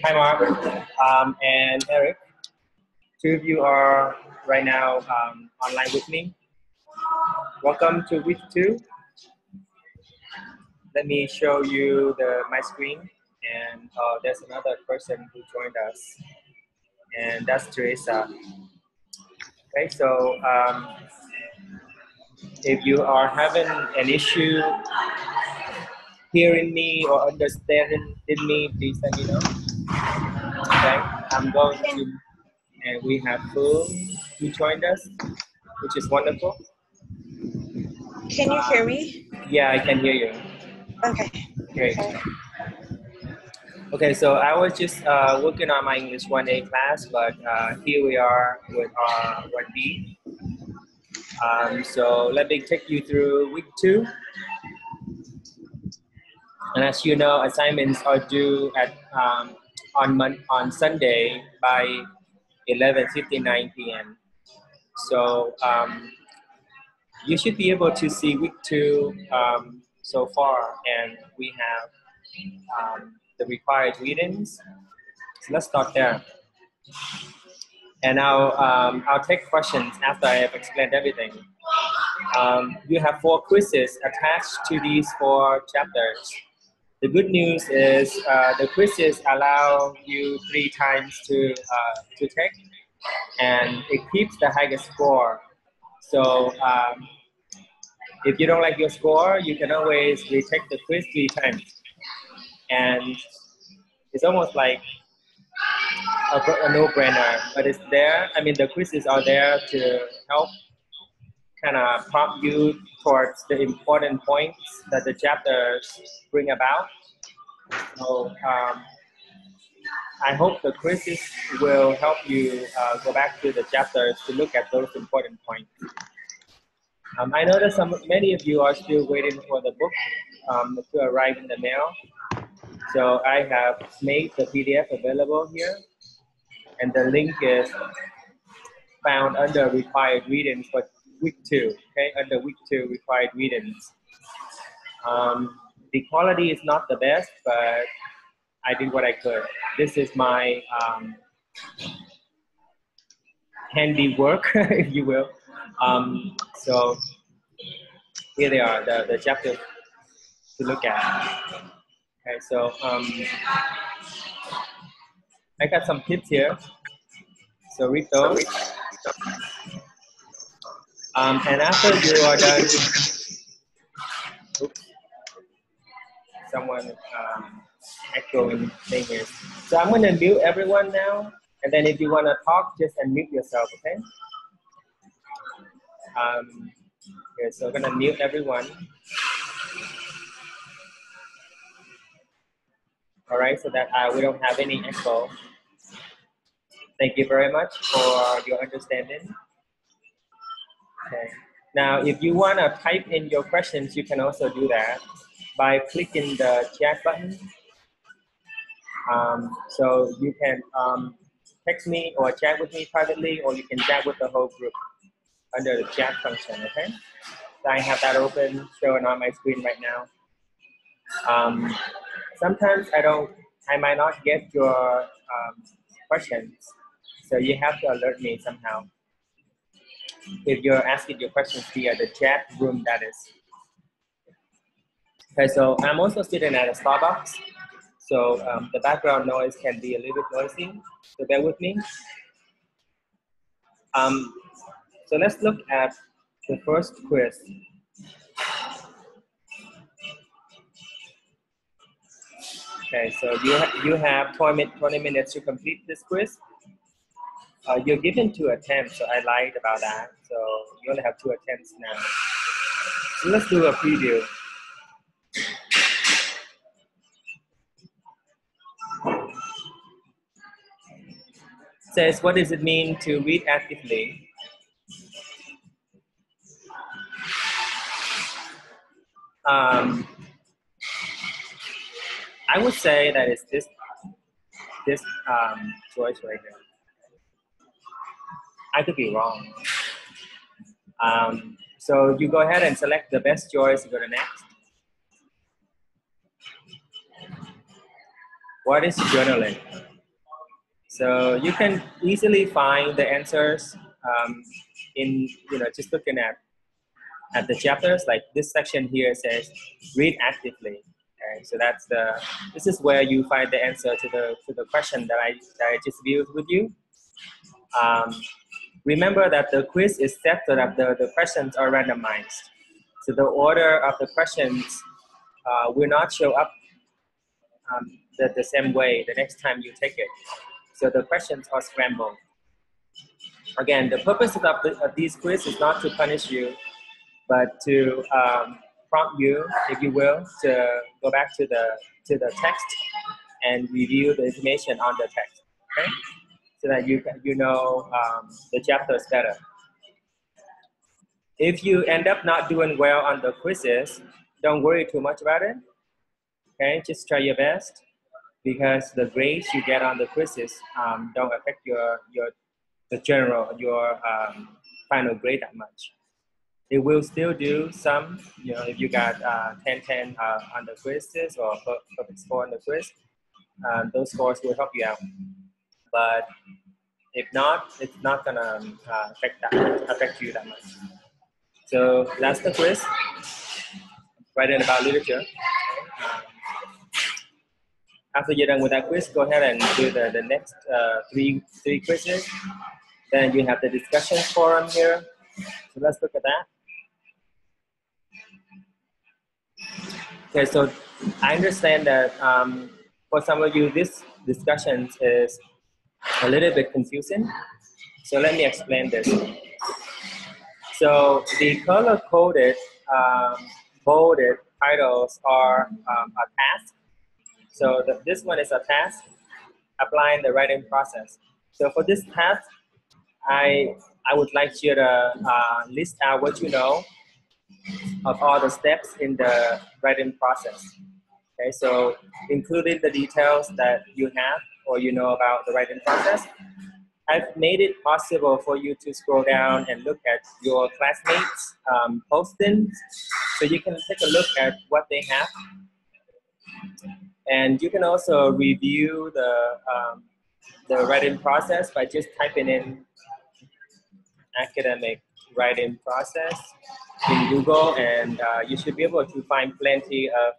Hi, Mark and Eric. Two of you are right now online with me. Welcome to week 2. Let me show you my screen. And there's another person who joined us, and that's Teresa. Okay, so if you are having an issue hearing me or understanding me, please let me know. Okay, I'm going to, and we have Phil who joined us, which is wonderful. Can you hear me? Yeah, I can hear you. Okay. Great. Okay, so I was just working on my English 1A class, but here we are with our 1B. So let me take you through week 2. And as you know, assignments are due at on Sunday by 11:59 p.m. So you should be able to see week 2 so far, and we have the required readings. So let's start there. And I'll take questions after I have explained everything. You have 4 quizzes attached to these 4 chapters. The good news is the quizzes allow you 3 times to take, and it keeps the highest score. So if you don't like your score, you can always retake the quiz 3 times. And it's almost like a no-brainer, but it's there. I mean, the quizzes are there to help kind of prompt you towards the important points that the chapters bring about. So I hope the quizzes will help you go back to the chapters to look at those important points. I know that many of you are still waiting for the book to arrive in the mail. So I have made the PDF available here, and the link is found under required readings for week 2. Okay, under week 2 required readings. The quality is not the best, but I did what I could. This is my handiwork, if you will. So here they are, the chapters to look at. Okay, so I got some tips here. So read those. And after you are done, oops, someone echoing thing here. So I'm gonna mute everyone now, and then if you wanna talk, just unmute yourself, okay? Okay, so I'm gonna mute everyone. All right, so that we don't have any echo. Thank you very much for your understanding. Okay. Now, if you want to type in your questions, you can also do that by clicking the chat button. So you can text me or chat with me privately, or you can chat with the whole group under the chat function, okay? So I have that open, showing on my screen right now. Sometimes I might not get your questions, so you have to alert me somehow if you're asking your questions via the chat room, that is. Okay, so I'm also sitting at a Starbucks, so the background noise can be a little bit noisy, so bear with me. So let's look at the first quiz. Okay, so you have 20 minutes to complete this quiz. You're given 2 attempts, so I lied about that. So you only have 2 attempts now. So let's do a preview. It says, what does it mean to read actively? I would say that it's this choice right here. I could be wrong. So you go ahead and select the best choice and go to next. What is journaling? So you can easily find the answers in, just looking at the chapters. Like this section here says, read actively. Okay, so this is where you find the answer to the question that I just viewed with you. Remember that the quiz is set so that the questions are randomized. So the order of the questions will not show up the same way the next time you take it. So the questions are scrambled. Again, the purpose of these quizzes is not to punish you, but to prompt you, if you will, to go back to the text and review the information on the text, okay? So that you know the chapters better. If you end up not doing well on the quizzes, don't worry too much about it. Okay, just try your best, because the grades you get on the quizzes don't affect your final grade that much. It will still do some, if you got 10-10 on the quizzes or perfect score on the quiz, those scores will help you out. But if not, it's not gonna affect you that much. So that's the quiz. Writing about literature. After you're done with that quiz, go ahead and do the next three quizzes. Then you have the discussion forum here. So let's look at that. Okay, so I understand that for some of you, this discussion is a little bit confusing. So let me explain this. So the color-coded, bolded titles are a task. So this one is a task, applying the writing process. So for this task, I would like you to list out what you know of all the steps in the writing process. Okay, so including the details that you have or you know about the writing process. I've made it possible for you to scroll down and look at your classmates' postings, so you can take a look at what they have. And you can also review the writing process by just typing in academic writing process in Google, and you should be able to find plenty of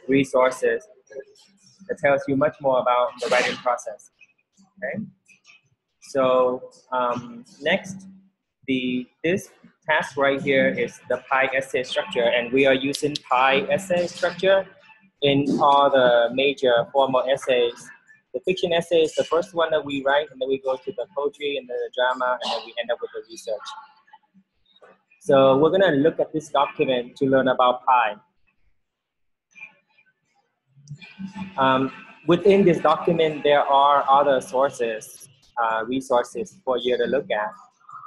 resources that tells you much more about the writing process. Okay. So next, this task right here is the Pike essay structure, and we are using Pike essay structure in all the major formal essays. The fiction essay is the first one that we write, and then we go to the poetry and then the drama, and then we end up with the research. So we're gonna look at this document to learn about Pike. Within this document, there are other sources, resources for you to look at.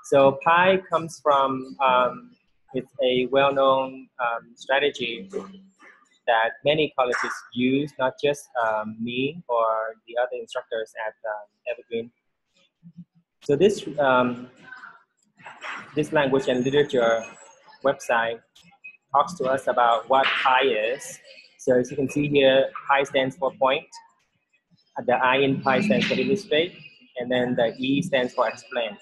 So Pike comes from, it's a well-known strategy that many colleges use, not just me or the other instructors at Evergreen. So this language and literature website talks to us about what Pike is. So as you can see here, Pike stands for point. The I in Pike stands for illustrate, and then the E stands for explain.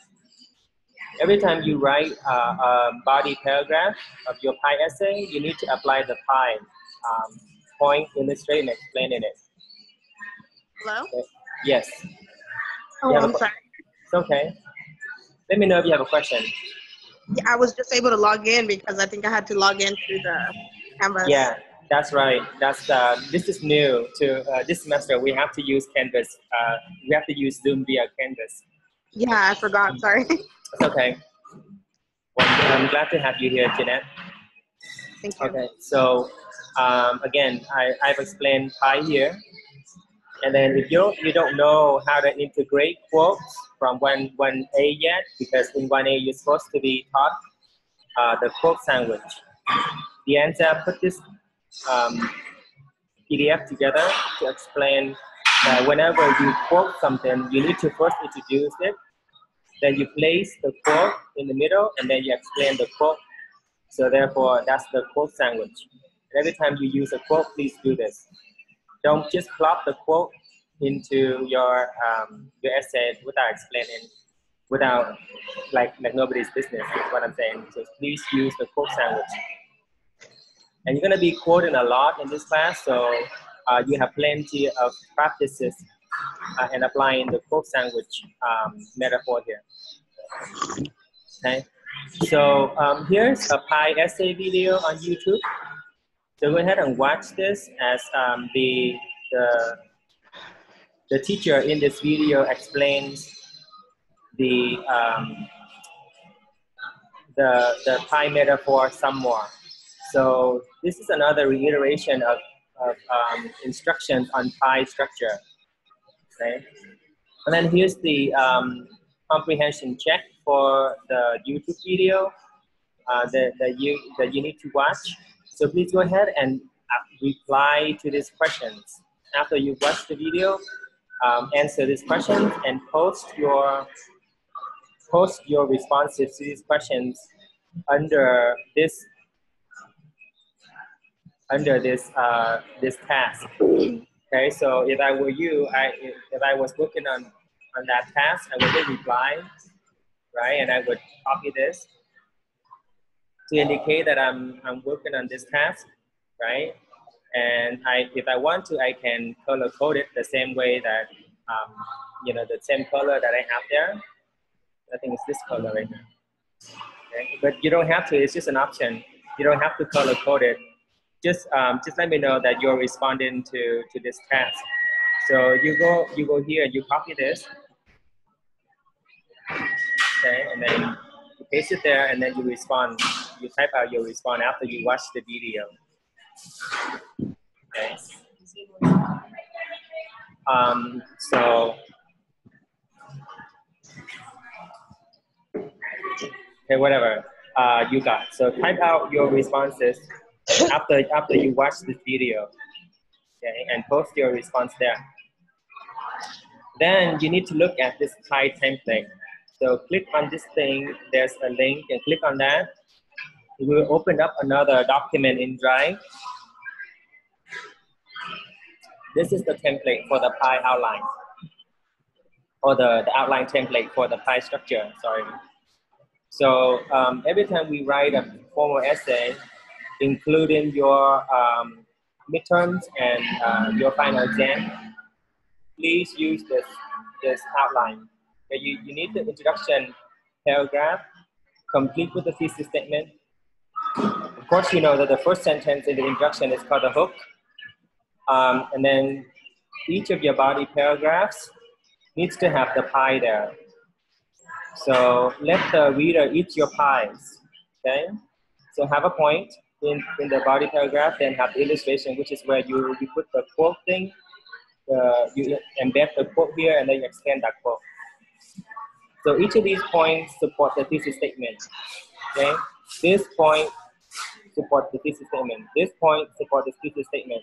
Every time you write a body paragraph of your Pike essay, you need to apply the Pike point, illustrate, and explain in it. Hello? Okay. Yes. Oh, I'm sorry. It's okay. Let me know if you have a question. Yeah, I was just able to log in because I think I had to log in through the Canvas. Yeah, that's right. This is new to this semester. We have to use Canvas. We have to use Zoom via Canvas. Yeah, I forgot. Sorry. It's okay. Well, I'm glad to have you here, Jeanette. Thank you. Okay, so again, I've explained Pike here. And then if you don't know how to integrate quotes from 1A yet, because in 1A you're supposed to be taught the quote sandwich. The answer put this PDF together to explain that whenever you quote something, you need to first introduce it, then you place the quote in the middle, and then you explain the quote. So therefore, that's the quote sandwich. And every time you use a quote, please do this. Don't just plop the quote into your essay without explaining, without like nobody's business is what I'm saying. So please use the quote sandwich. And you're gonna be quoting a lot in this class, so you have plenty of practices and applying the quote sandwich metaphor here. Okay, so here's a Pi essay video on YouTube. So go ahead and watch this as the teacher in this video explains the Pi metaphor some more. So this is another reiteration of instructions on Pi structure. Okay, and then here's the comprehension check for the YouTube video that you need to watch. So please go ahead and reply to these questions after you watch the video. Answer these questions and post your responses to these questions under this this task. Okay, so if I were you, if I was working on that task, I would hit reply, right? And I would copy this to indicate that I'm working on this task, right? And if I want to, I can color code it the same way that you know, the same color that I have there. I think it's this color right now. Okay? But you don't have to. It's just an option. You don't have to color code it. Just let me know that you're responding to this task. So you go here, you copy this, okay, and then you paste it there, and then you respond. You type out your response after you watch the video. Okay. So okay, whatever you got. So type out your responses after you watch this video, okay, and post your response there. Then you need to look at this Pi template. So click on this thing. There's a link, and click on that. It will open up another document in Drive. This is the template for the Pi outline, or the outline template for the Pi structure. Sorry. So every time we write a formal essay, including your midterms and your final exam, please use this outline. Okay, you need the introduction paragraph, complete with the thesis statement. Of course, you know that the first sentence in the introduction is called the hook. And then each of your body paragraphs needs to have the pie there. So let the reader eat your pies, okay? So have a point in the body paragraph, then have the illustration, which is where you put the quote thing, you embed the quote here, and then you extend that quote. So each of these points support the thesis statement, okay? This point supports the thesis statement. This point supports the thesis statement.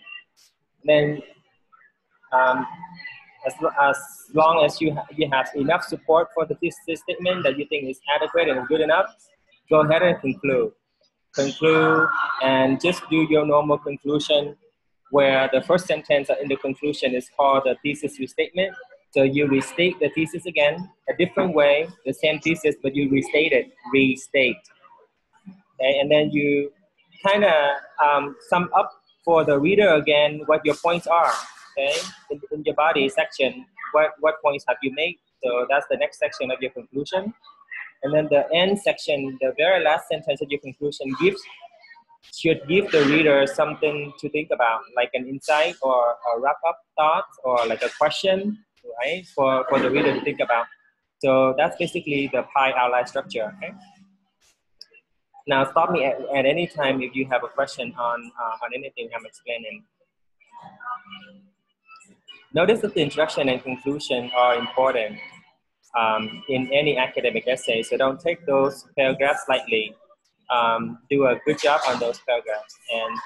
Then as long as you have enough support for the thesis statement that you think is adequate and good enough, go ahead and conclude. Conclude and just do your normal conclusion, where the first sentence in the conclusion is called the thesis restatement. So you restate the thesis again, a different way, the same thesis, but you restate it, restate. Okay, and then you kind of sum up for the reader again what your points are. Okay, in your body section, what points have you made? So that's the next section of your conclusion. And then the end section, the very last sentence of your conclusion should give the reader something to think about, like an insight or a wrap-up thought or like a question, right, for the reader to think about. So that's basically the Pi outline structure. Okay. Now stop me at any time if you have a question on anything I'm explaining. Notice that the introduction and conclusion are important in any academic essay, so don't take those paragraphs lightly. Do a good job on those paragraphs, and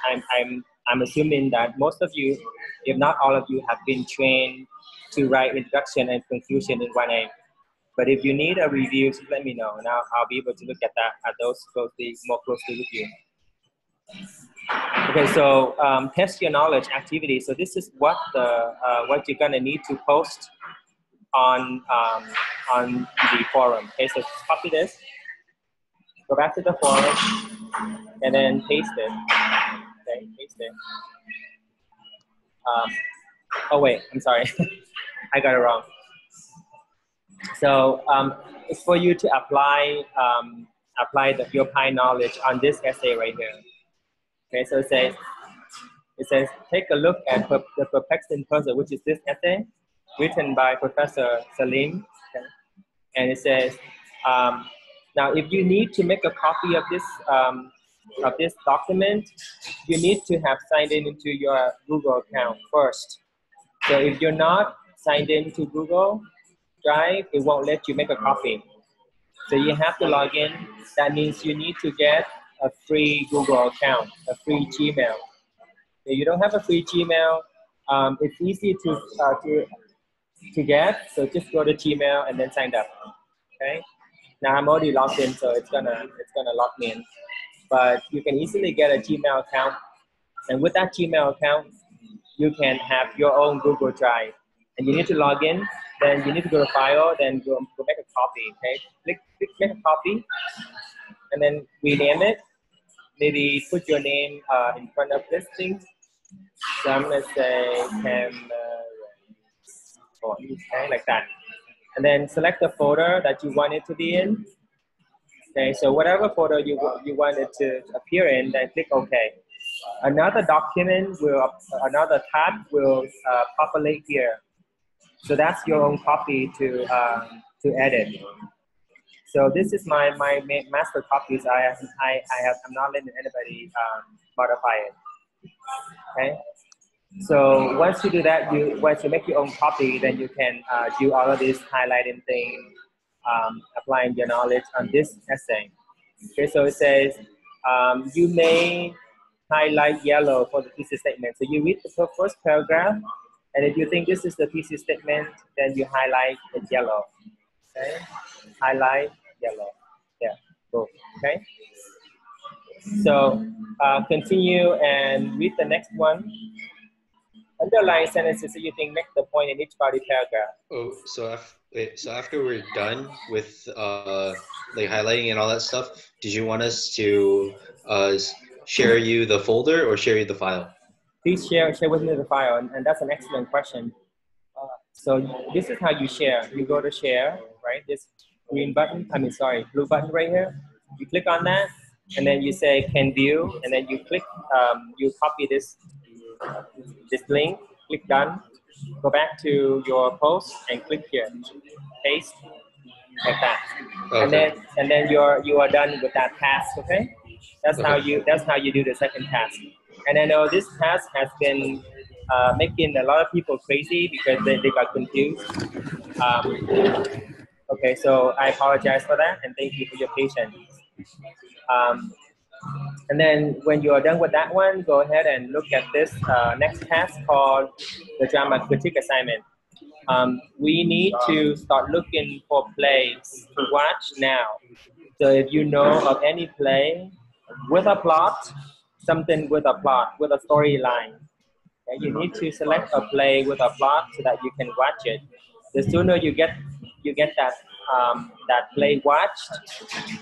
I'm assuming that most of you, if not all of you, have been trained to write introduction and conclusion in 1A. But if you need a review, just let me know, and I'll be able to look at those more closely with you. Okay, so test your knowledge activity. So this is what what you're gonna need to post on the forum. Okay, so copy this, go back to the forum, and then paste it. Okay, paste it. Oh wait, I'm sorry, I got it wrong. So it's for you to apply your Pi knowledge on this essay right here. Okay, so it says take a look at the perplexing puzzle, which is this essay written by Professor Salim. Okay? And it says now if you need to make a copy of this document, you need to have signed in into your Google account first. So if you're not signed in to Google Drive, it won't let you make a copy. So you have to log in. That means you need to get a free Google account, a free Gmail. If you don't have a free Gmail, it's easy to get. So just go to Gmail and then sign up. Okay. Now I'm already logged in, so it's gonna log me in. But you can easily get a Gmail account, and with that Gmail account, you can have your own Google Drive. And you need to log in. Then you need to go to File, then go make a copy. Okay, click make a copy, and then rename it. Maybe put your name in front of this thing. So I'm gonna say okay, like that. And then select the folder that you want it to be in. Okay, so whatever folder you want it to appear in, then click OK. Another tab will populate here. So that's your own copy to edit. So this is my master copies. I'm not letting anybody modify it. Okay. So once you do that, once you make your own copy, then you can do all of this highlighting thing, applying your knowledge on this essay. Okay, so it says you may highlight yellow for the thesis statement. So you read the first paragraph, and if you think this is the thesis statement, then you highlight it yellow. Okay, highlight yellow. Yeah, go. Okay. So continue and read the next one. Underline sentences so you can make the point in each body paragraph. Oh, so after we're done with like highlighting and all that stuff, did you want us to share you the folder or share you the file? Please share with me the file, and that's an excellent question. So this is how you share. You go to share, right? This green button, blue button right here. You click on that, and then you say can view, and then you click, you copy this link, click done, go back to your post and click here, paste, like that. Okay. And then you are done with that task, okay? That's how you do the second task. And I know this task has been making a lot of people crazy because they got confused. Okay, so I apologize for that and thank you for your patience. And then when you are done with that one, go ahead and look at this next task called the drama critique assignment. We need to start looking for plays to watch now. So if you know of any play with a plot, something with a plot, with a storyline, okay, you need to select a play with a plot so that you can watch it. The sooner you get that play watched,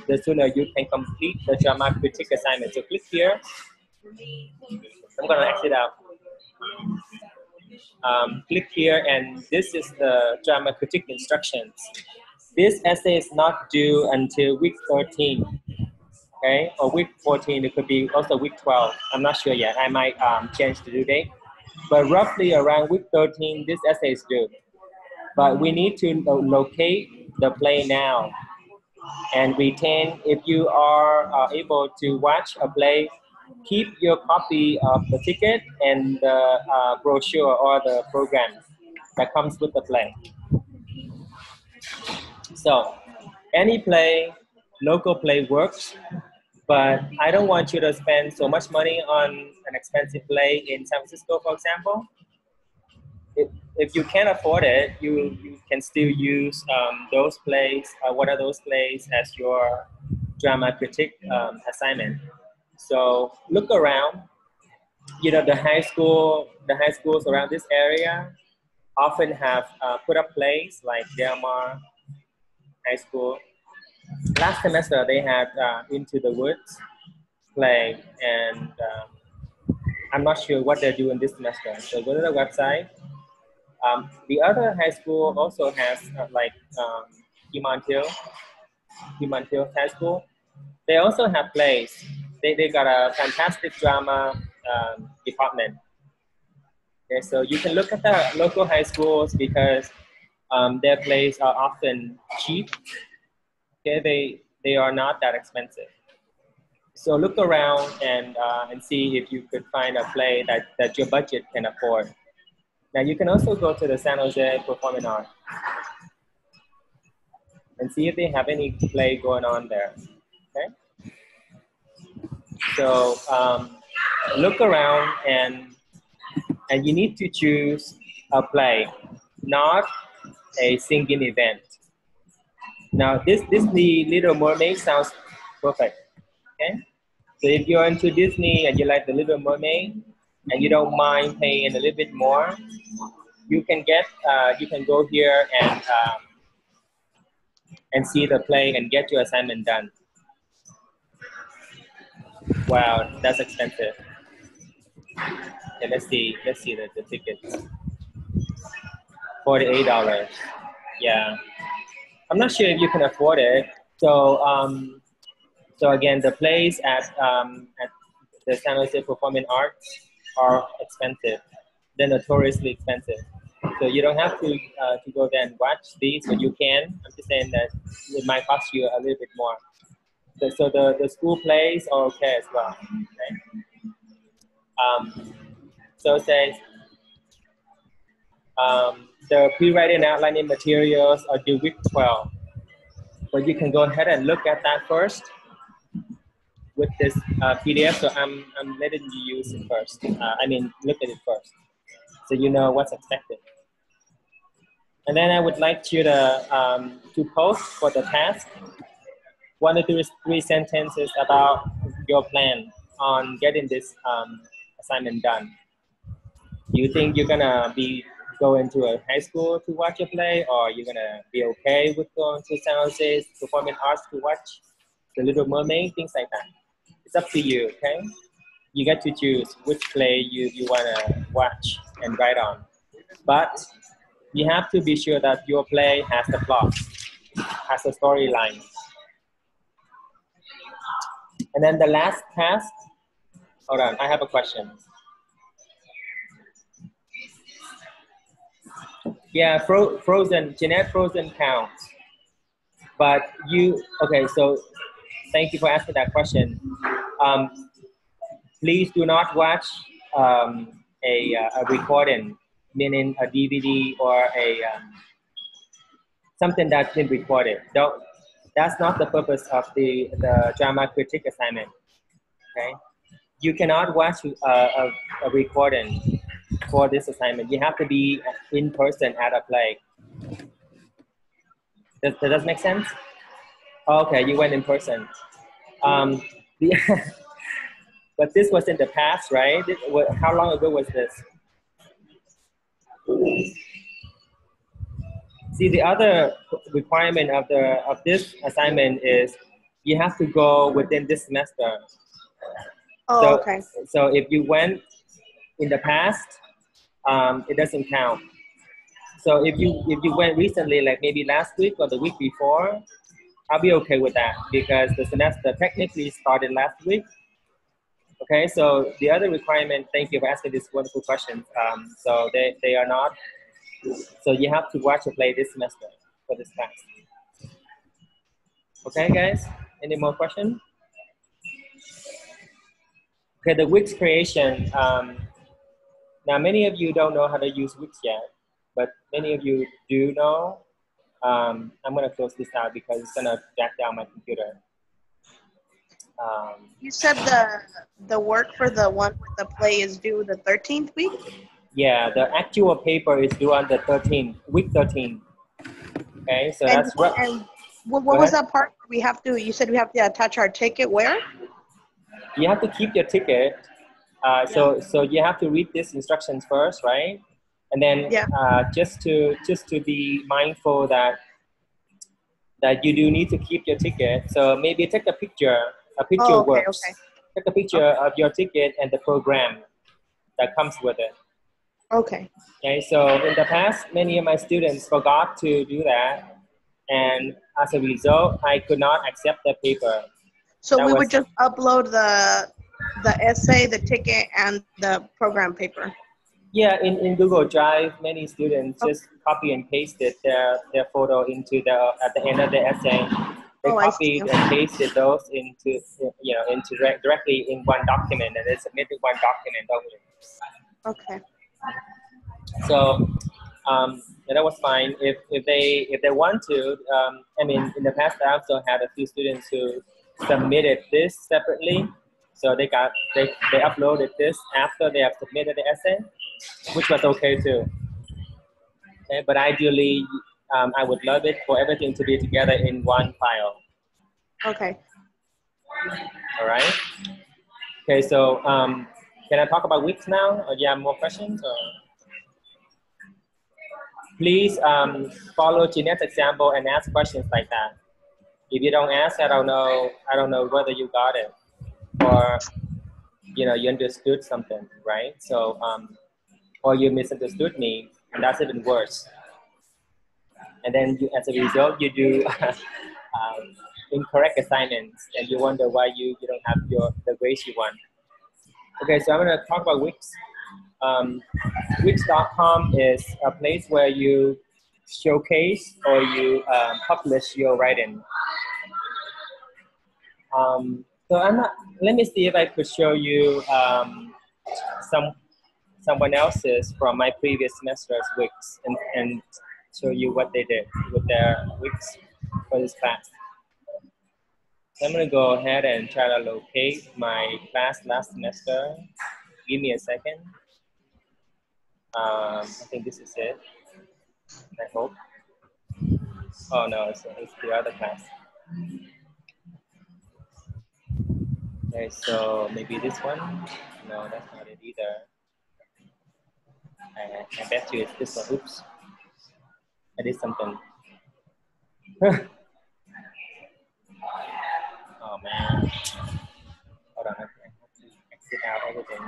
the sooner you can complete the drama critique assignment. So click here. I'm gonna exit out. Click here, and this is the drama critique instructions. This essay is not due until week 13, okay, or week 14. It could be also week 12. I'm not sure yet. I might change the due date, but roughly around week 13, this essay is due. But we need to locate the play now and retain. If you are able to watch a play, keep your copy of the ticket and the brochure or the program that comes with the play. So any play, local play works, but I don't want you to spend so much money on an expensive play in San Francisco, for example. If you can't afford it, you can still use those plays, one of those plays as your drama critique assignment. So look around, you know, the high schools around this area often have put up plays like Del Mar High School. Last semester they had Into the Woods play, and I'm not sure what they're doing this semester. So go to the website. The other high school also has like Himantil High School. They also have plays. They got a fantastic drama department. Okay, so you can look at the local high schools because their plays are often cheap. Okay, they are not that expensive. So look around and see if you could find a play that your budget can afford. Now you can also go to the San Jose Performing Arts and see if they have any play going on there. Okay. So look around and you need to choose a play, not a singing event. Now this Disney Little Mermaid sounds perfect. Okay. So if you're into Disney and you like the Little Mermaid and you don't mind paying a little bit more, you can go here and see the play and get your assignment done. Wow, that's expensive. Okay, let's see the tickets. $48. Yeah, I'm not sure if you can afford it. So again, the plays at the San Jose Performing Arts are expensive. They're notoriously expensive. So you don't have to go there and watch these, but you can. I'm just saying that it might cost you a little bit more. So the school plays are okay as well. Okay? So it says the pre-writing outlining materials are due week 12. But you can go ahead and look at that first with this PDF. So I'm letting you use it first. Look at it first, so you know what's expected. And then I would like you to post for the task 1 to 3 sentences about your plan on getting this assignment done. Do you think you're gonna be going to a high school to watch a play, or you're gonna be okay with going to San Jose's Performing Arts to watch The Little Mermaid, things like that? It's up to you, okay? You get to choose which play you wanna watch and write on. But you have to be sure that your play has a plot, has a storyline. And then the last task, hold on, I have a question. Yeah, Frozen, Jeanette Frozen counts. But okay, so thank you for asking that question. Please do not watch a recording, meaning a DVD or something that's been recorded. That's not the purpose of the drama critic assignment. Okay, you cannot watch a recording for this assignment. You have to be in person at a play. Does that make sense? Okay, you went in person. But this was in the past, right? How long ago was this? See, the other requirement of this assignment is you have to go within this semester. Oh, okay. So if you went in the past, it doesn't count. So if you went recently, like maybe last week or the week before, I'll be okay with that because the semester technically started last week. Okay, so the other requirement, thank you for asking this wonderful question. So they are not, so you have to watch a play this semester for this class. Okay, guys, any more questions? Okay, the Wix creation. Now, many of you don't know how to use Wix yet, but many of you do know. I'm gonna close this out because it's gonna jack down my computer. You said the work for the one with the play is due the 13th week? Yeah, the actual paper is due on the 13th, week 13. Okay, so that's what. And what was that part where you said we have to attach our ticket where? You have to keep your ticket So you have to read these instructions first, right? And then Yeah. just to be mindful that you do need to keep your ticket. So maybe take a picture. A picture Oh, okay, works. okay. Take a picture of your ticket and the program that comes with it. Okay. Okay, so in the past, many of my students forgot to do that, and as a result, I could not accept the paper. So That we would was, just upload the essay, the ticket, and the program paper. yeah, in Google Drive, many students Oh, just copy and pasted their photo into at the end of the essay. They oh, I see. copied and pasted those into directly in one document, and they submitted one document only. Okay. So that was fine. If they want to, I mean, in the past I also had a few students who submitted this separately. So they uploaded this after they have submitted the essay, which was okay too. Okay, but ideally, I would love it for everything to be together in one file. Okay. All right. Okay, so can I talk about weeks now? Or do you have more questions? Or? Please follow Jeanette's example and ask questions like that. If you don't ask, I don't know whether you got it or you understood something, right? So or you misunderstood me, and that's even worse. And then as a result, you do incorrect assignments, and you wonder why you don't have the grades you want. Okay, so I'm going to talk about Wix. Wix.com is a place where you showcase or you publish your writing. So let me see if I could show you someone else's from my previous semester's Wix and show you what they did with their Wix for this class. So I'm going to go ahead and try to locate my class last semester. Give me a second. I think this is it. I hope. Oh no, it's the other class. Okay, so maybe this one. No, that's not it either. I bet you it's this one. Oops, I did something. Oh man. Hold on, I have to exit out everything.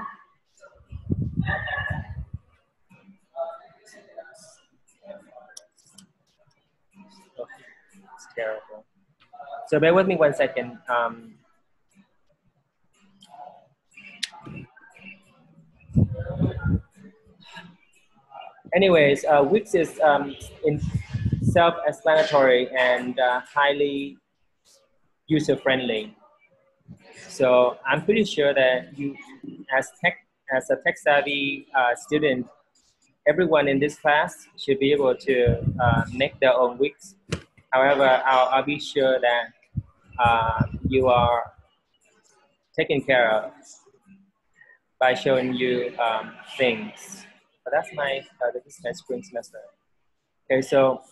Oh, it's terrible. So bear with me 1 second. Anyways, Wix is in self-explanatory and highly user-friendly. So I'm pretty sure that you, as a tech-savvy student, everyone in this class should be able to make their own Wix. However, I'll be sure that you are taken care of by showing you things. But that's this is my spring semester. Okay, so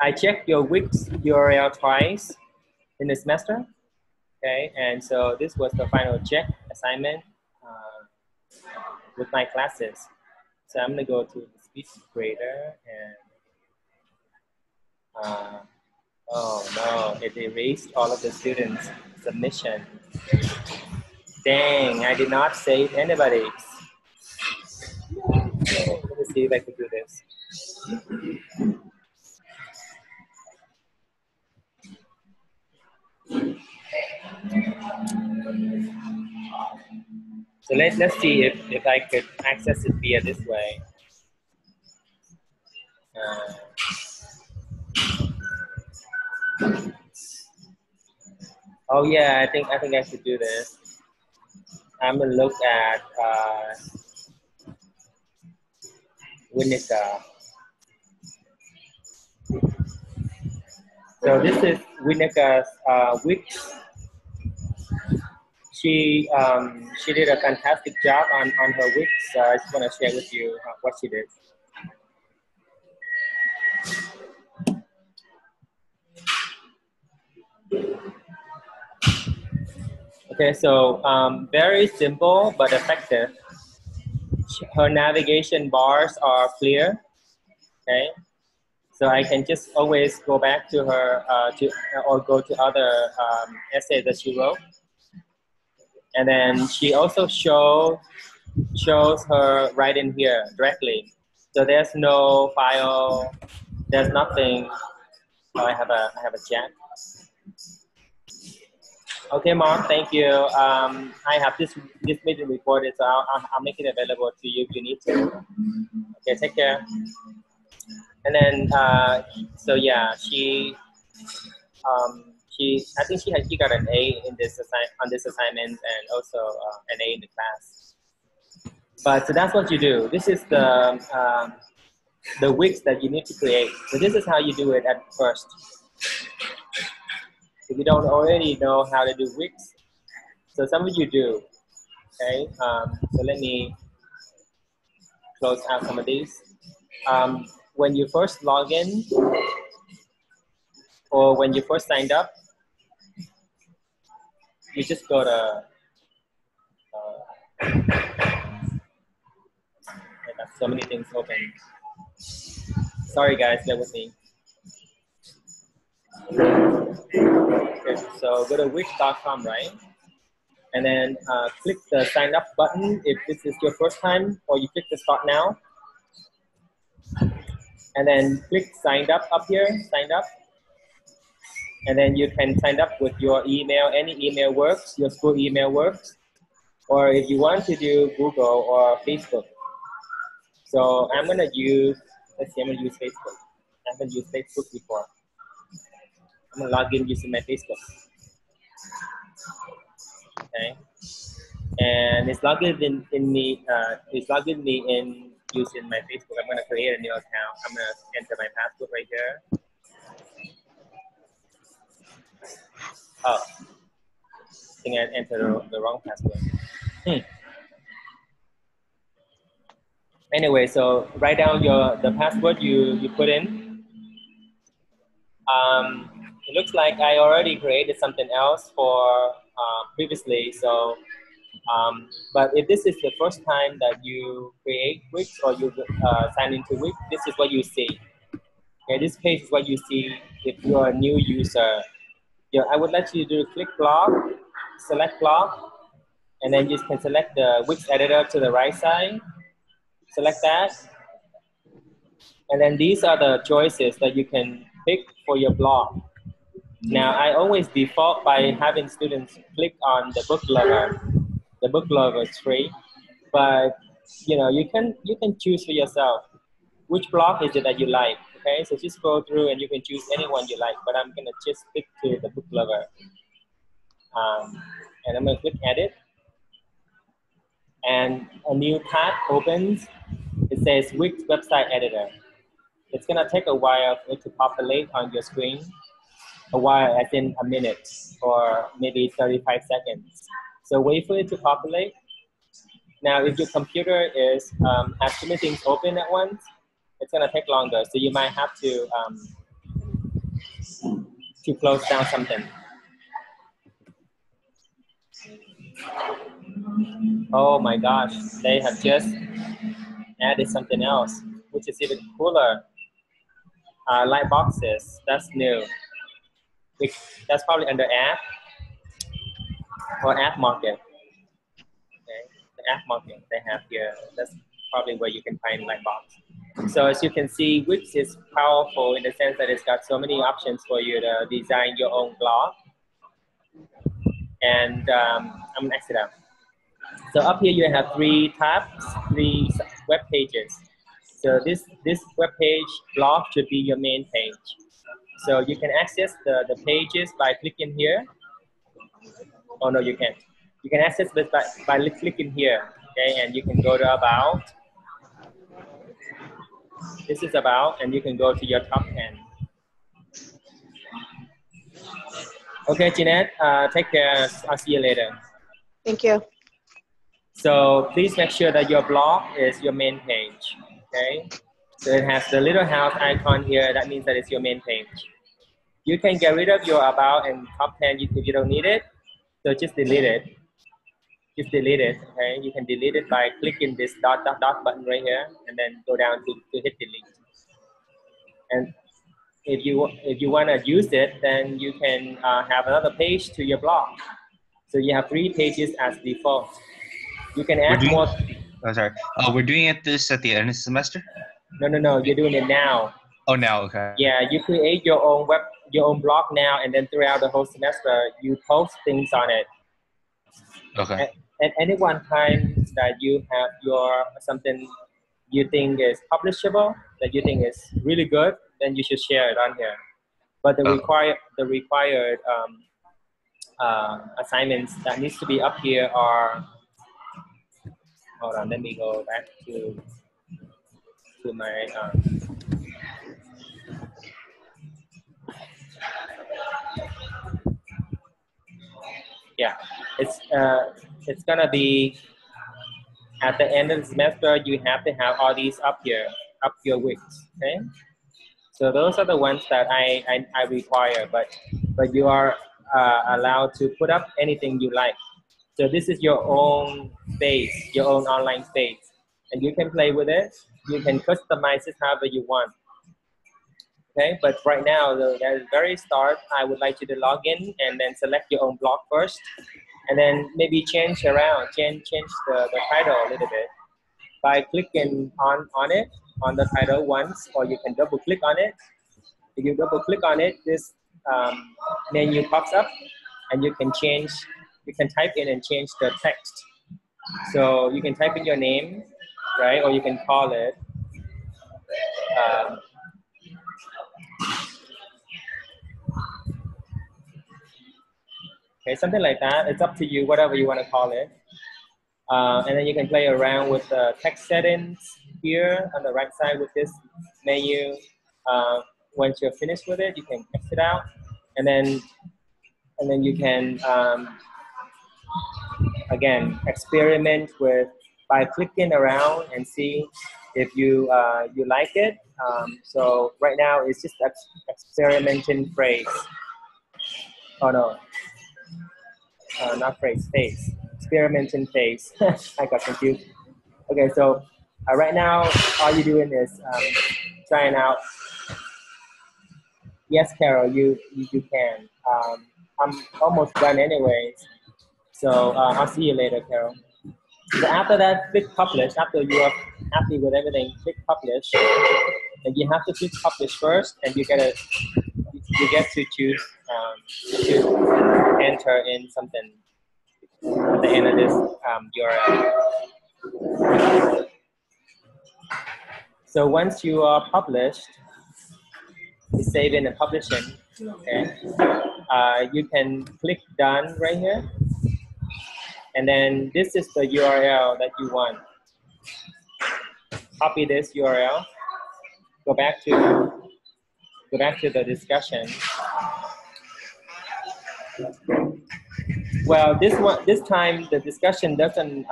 I checked your Wix URL twice in the semester. Okay, and so this was the final check assignment with my classes. So I'm gonna go to the speech grader and oh no, it erased all of the students' submission. Dang, I did not save anybody's. Let me see if I can do this. So let's see if I could access it via this way. Oh yeah, I think I should do this. I'm gonna look at Winnica. So this is Winnica's Wix. She did a fantastic job on her Wix. So I just want to share with you what she did. Okay, so very simple but effective. Her navigation bars are clear. Okay, so I can just always go back to her or go to other essays that she wrote. And then she also shows her right in here directly. So there's no file, there's nothing. Oh, I have a chat. Okay, Mark, thank you. I have this meeting recorded, so I'll make it available to you if you need to. Okay, take care. And then, so yeah, I think she got an A in this on this assignment and also an A in the class. But so that's what you do. This is the weeks that you need to create. So this is how you do it at first. If you don't already know how to do weeks, so some of you do. Okay, so let me close out some of these. When you first log in or when you first signed up, you just go to I got so many things open. Sorry guys, bear with me. Okay, so go to wix.com, right? And then click the sign up button if this is your first time, or you click the start now. And then click sign up here, sign up. And then you can sign up with your email, any email works, your school email works. Or if you want to do Google or Facebook. So I'm gonna use, let's see, I'm gonna use Facebook. I haven't used Facebook before. I'm gonna log in using my Facebook. Okay. And it's logged in me. It's logged in me in using my Facebook. I'm gonna create a new account. I'm gonna enter my password right here. Oh, I think I entered the wrong password. Anyway, so write down the password you put in. It looks like I already created something else for previously. So, but if this is the first time that you create Wix or you sign into Wix, this is what you see. Okay, this page is what you see if you're a new user. I would let you do click blog, select blog, and then you can select the Wix editor to the right side. Select that. And then these are the choices that you can pick for your blog. Now, I always default by having students click on the book lover. The book lover is free, but you can choose for yourself which blog is it that you like. Okay, so just go through and you can choose any one you like, but I'm gonna just stick to the book lover. And I'm gonna click edit, and a new tab opens. It says Wix website editor. It's gonna take a while for it to populate on your screen. A while, as in a minute or maybe 35 seconds. So wait for it to populate. Now, if your computer is has too many things open at once, it's gonna take longer. So you might have to close down something. Oh my gosh, they have just added something else, which is even cooler. Light boxes, that's new. That's probably under app or app market. Okay, the app market they have here. That's probably where you can find light box. So as you can see, Wix is powerful in the sense that it's got so many options for you to design your own blog. And I'm gonna exit out. So up here you have 3 tabs, 3 web pages. So this web page blog should be your main page. So you can access the pages by clicking here. Oh no, you can't. You can access this by clicking here. Okay, and you can go to about. This is about, and you can go to your top 10. Okay, Jeanette, take care. I'll see you later. Thank you. So please make sure that your blog is your main page. Okay, so it has the little house icon here. That means that it's your main page. You can get rid of your about and top 10 if you don't need it. So just delete it. Just delete it. Okay, you can delete it by clicking this dot button right here, and then go down to hit delete. And if you want to use it, then you can have another page to your blog. So you have 3 pages as default. You can add more. Oh, sorry. We're doing this at the end of the semester? No. You're doing it now. Oh, now, okay. Yeah, you create your own blog now, and then throughout the whole semester, you post things on it. Okay. At any one time that you have something you think is publishable, that you think is really good, then you should share it on here. But the required assignments that needs to be up here are. Hold on, let me go back to my. Yeah, it's gonna be at the end of the semester. You have to have all these up your weeks. Okay, so those are the ones that I require, but you are allowed to put up anything you like. So this is your own space, your own online space, and you can play with it. You can customize it however you want. Okay, but right now, at the very start, I would like you to log in and then select your own blog first, and then maybe change the title a little bit by clicking on it, on the title once, or you can double click on it. If you double click on it, this menu pops up, and you can type in and change the text. So you can type in your name, right, or you can call it. Okay, something like that. It's up to you, whatever you want to call it. And then you can play around with the text settings here on the right side with this menu. Once you're finished with it, you can exit out, and then you can again experiment by clicking around and see if you like it. So right now it's just experimenting phrase. Oh no. Not phrase, phase. Experimenting phase. I got confused. Okay, so right now, all you're doing is trying out. Yes, Carol, you can. I'm almost done anyways. So I'll see you later, Carol. So after that, click publish. After you are happy with everything, click publish. And you have to click publish first, and you get to choose to enter in something at the end of this URL. So once you are published, you save in and publishing. Okay, you can click done right here, and then this is the URL that you want. Copy this URL. Go back to the discussion. Well, this time the discussion doesn't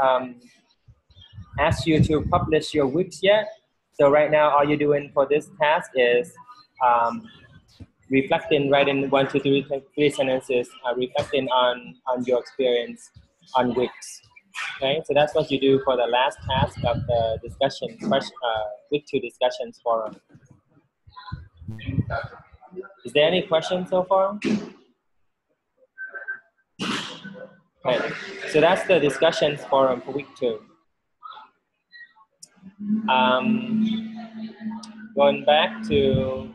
ask you to publish your weeks yet. So right now, all you're doing for this task is reflecting, writing 1, 2, 3 sentences, reflecting on your experience on weeks. Okay, so that's what you do for the last task of the discussion, week 2 discussions forum. Is there any questions so far? Okay, so that's the discussions forum for week 2. Going back to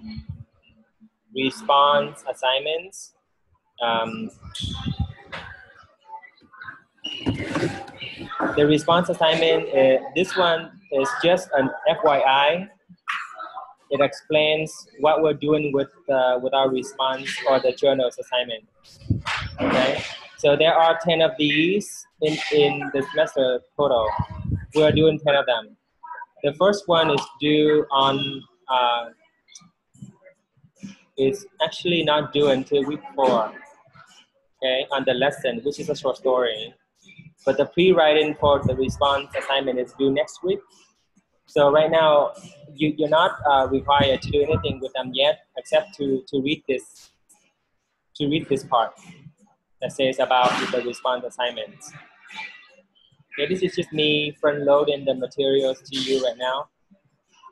response assignments. The response assignment, this one is just an FYI. It explains what we're doing with our response or the journals assignment. Okay, so there are 10 of these in the semester total. We are doing 10 of them. The first one is due on, is actually not due until week 4, okay, on the lesson, which is a short story. But the pre-writing for the response assignment is due next week. So right now, you're not required to do anything with them yet, except to read this part. that says about the response assignments. Okay, this is just me front loading the materials to you right now.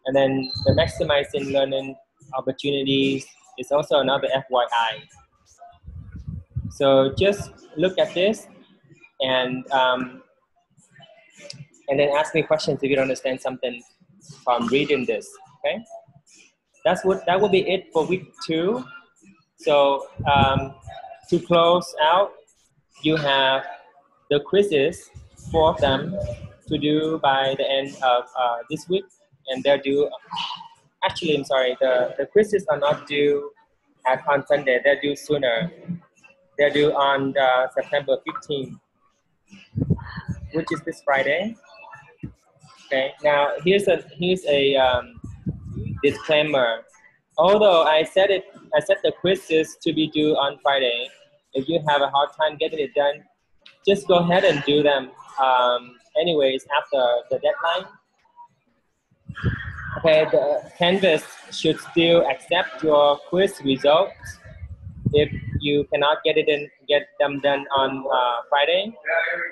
And then the maximizing learning opportunities is also another FYI. So just look at this and then ask me questions if you don't understand something from reading this. Okay, that would be it for week 2. So to close out, you have the quizzes, 4 of them, to do by the end of this week, and they're due. Actually, I'm sorry, the quizzes are not due on Sunday. They're due sooner. They're due on September 15th, which is this Friday. Okay. Now here's a disclaimer. Although I set the quizzes to be due on Friday. If you have a hard time getting it done, just go ahead and do them anyways after the deadline. Okay, the Canvas should still accept your quiz results if you cannot get them done on Friday.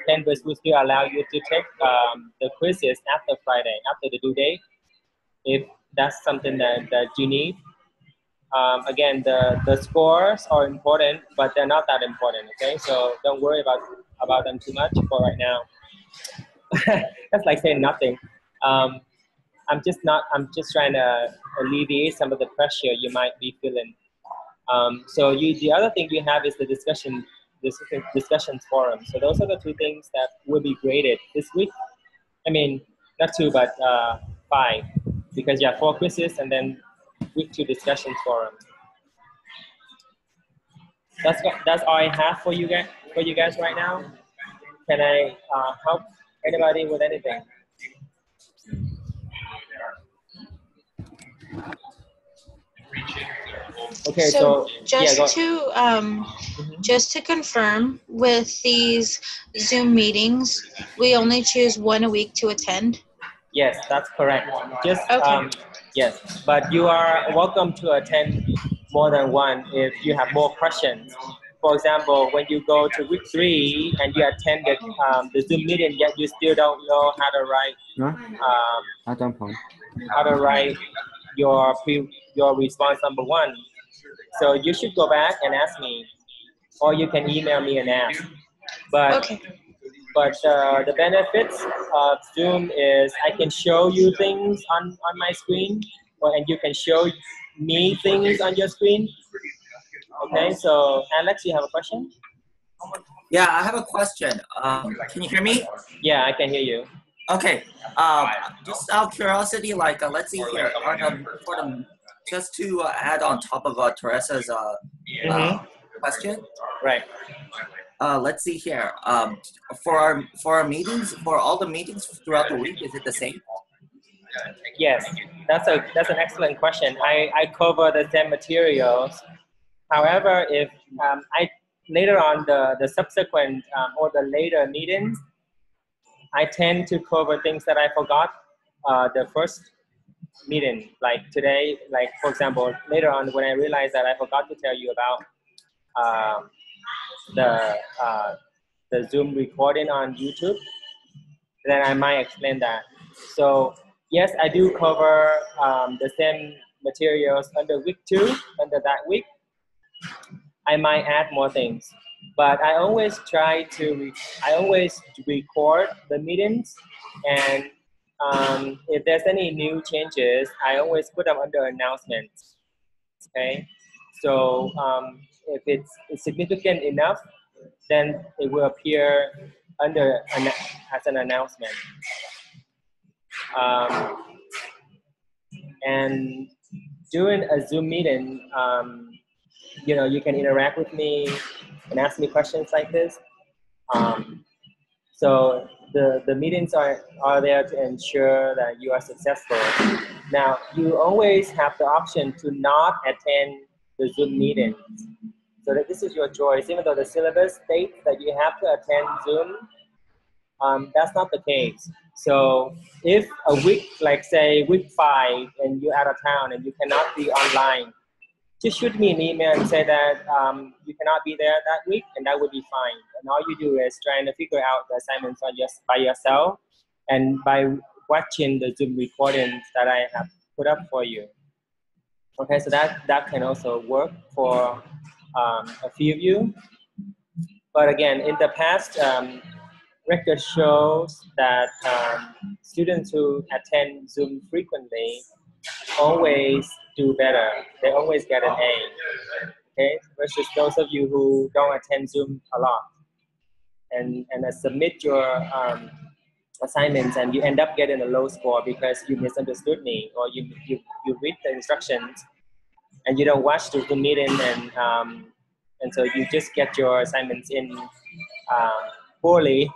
Canvas will still allow you to take the quizzes after Friday, after the due date, if that's something that you need. Again, the scores are important, but they're not that important. Okay, so don't worry about them too much for right now. That's like saying nothing. I'm just trying to alleviate some of the pressure you might be feeling. So the other thing you have is the discussions forum. So those are the 2 things that will be graded this week. I mean, not 2, but 5, because you have 4 quizzes and then week 2 discussions forum. That's all I have for you guys right now. Can I help anybody with anything? Okay, so just yeah, just to confirm, with these Zoom meetings, we only choose 1 a week to attend? Yes, that's correct. Just okay. Yes, but you are welcome to attend more than 1 if you have more questions. For example, when you go to week 3 and you attended the Zoom meeting, yet you still don't know how to write your response number 1. So you should go back and ask me, or you can email me and ask. But okay. But the benefits of Zoom is I can show you things on my screen, and you can show me things on your screen. Okay, so Alex, you have a question? Yeah, I have a question. Can you hear me? Yeah, I can hear you. Okay. Just out of curiosity, like let's see here, just to add on top of Teresa's question. Right. Let's see here. For our meetings, for all the meetings throughout the week, is it the same? Yes, that's an excellent question. I cover the same materials. However, if I later on the subsequent or the later meetings, I tend to cover things that I forgot the first meeting. Like today, like for example, later on when I realized that I forgot to tell you about the Zoom recording on YouTube, then I might explain that. So yes, I do cover the same materials under week 2, under that week. I might add more things, but I always record the meetings, and if there's any new changes, I always put them under announcements. Okay, so if it's significant enough, then it will appear as an announcement. And during a Zoom meeting, you can interact with me and ask me questions like this. So the meetings are there to ensure that you are successful. Now, you always have the option to not attend the Zoom meetings. So that this is your choice. Even though the syllabus states that you have to attend Zoom, that's not the case. So if a week, like say week 5, and you're out of town and you cannot be online, just shoot me an email and say that you cannot be there that week, and that would be fine. And all you do is trying to figure out the assignments on by yourself and by watching the Zoom recordings that I have put up for you. Okay, so that can also work for a few of you. But again, in the past, record shows that students who attend Zoom frequently always do better. They always get an A. Okay, versus those of you who don't attend Zoom a lot and submit your assignments and you end up getting a low score because you misunderstood me or you read the instructions and you don't watch the Zoom meeting and so you just get your assignments in poorly,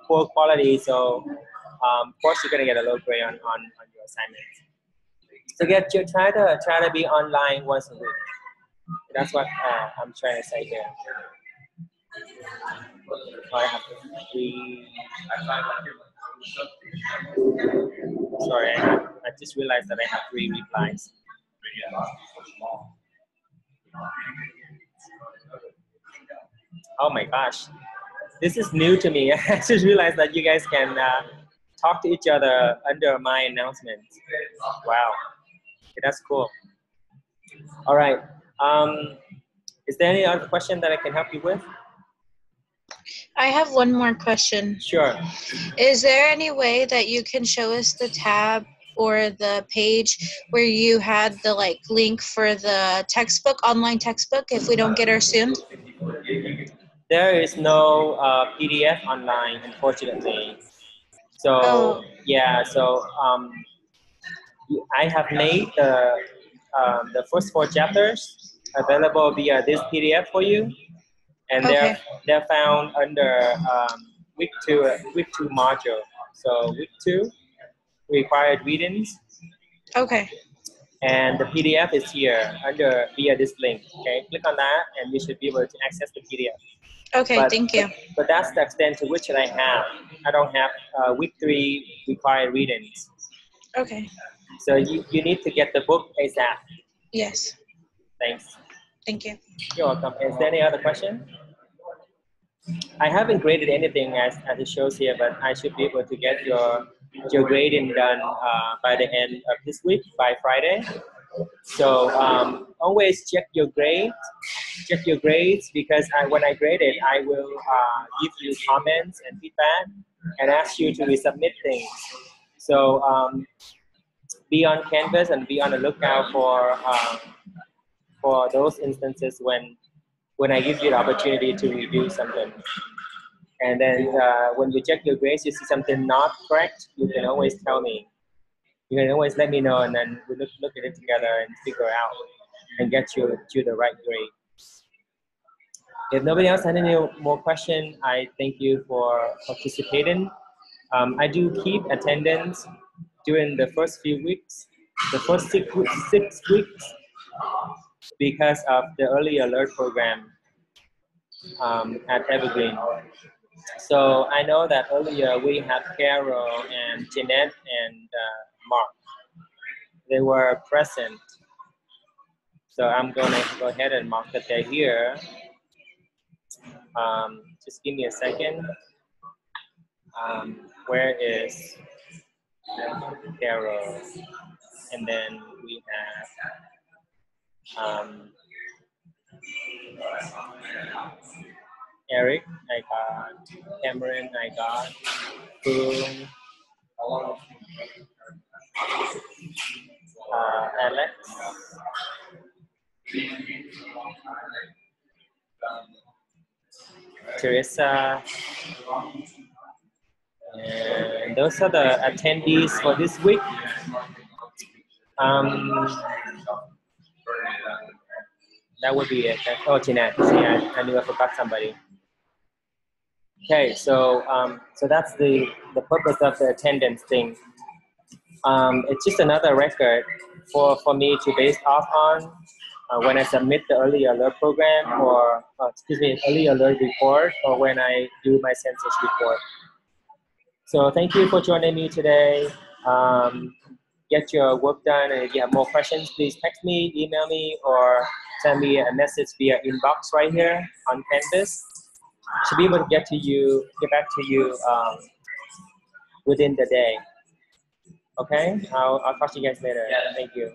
poor quality. So of course you're gonna get a low grade on your assignments. So try to be online once a week. That's what I'm trying to say here. I have 3. Sorry, I just realized that I have 3 replies. Oh my gosh, this is new to me. I just realized that you guys can talk to each other under my announcements. Wow, okay, that's cool. All right. Is there any other question that I can help you with? I have one more question. Sure. Is there any way that you can show us the tab or the page where you had the link for the textbook, online textbook, if we don't get our soon? There is no PDF online, unfortunately. So yeah, so I have made the first 4 chapters available via this PDF for you, and they're found under week 2 module. So week 2 required readings. Okay. And the PDF is here via this link. Okay, click on that, and you should be able to access the PDF. Okay, thank you. But that's the extent to which I have. I don't have week 3 required readings. Okay. So you need to get the book ASAP. Yes. Thanks. Thank you. You're welcome. Is there any other question? I haven't graded anything as it shows here, but I should be able to get your grading done by the end of this week, by Friday. So always check your grades. Check your grades because when I grade it, I will give you comments and feedback and ask you to resubmit things. So be on Canvas and be on the lookout for those instances when I give you the opportunity to review something. And then when you check your grades, you see something not correct, you can always tell me. You can always let me know, and then we look at it together and figure out and get you to the right grade. If nobody else has any more questions, I thank you for participating. I do keep attendance during the first few weeks, the first 6 weeks, because of the early alert program at Evergreen. So I know that earlier we had Carol and Jeanette and Mark. They were present. So I'm gonna go ahead and mark that they're here. Just give me a second. Where is Carol? And then we have Eric, I got Cameron, I got Boom, Alex, Teresa, and those are the attendees for this week. That would be it. Oh, Jeanette. See, I knew I forgot somebody. Okay, so so that's the purpose of the attendance thing. It's just another record for me to base off on when I submit the early alert program or early alert report, or when I do my census report. So thank you for joining me today. get your work done. And if you have more questions, please text me, email me, or send me a message via inbox right here on Canvas. Should be able to get back to you within the day. Okay, I'll talk to you guys later. Thank you.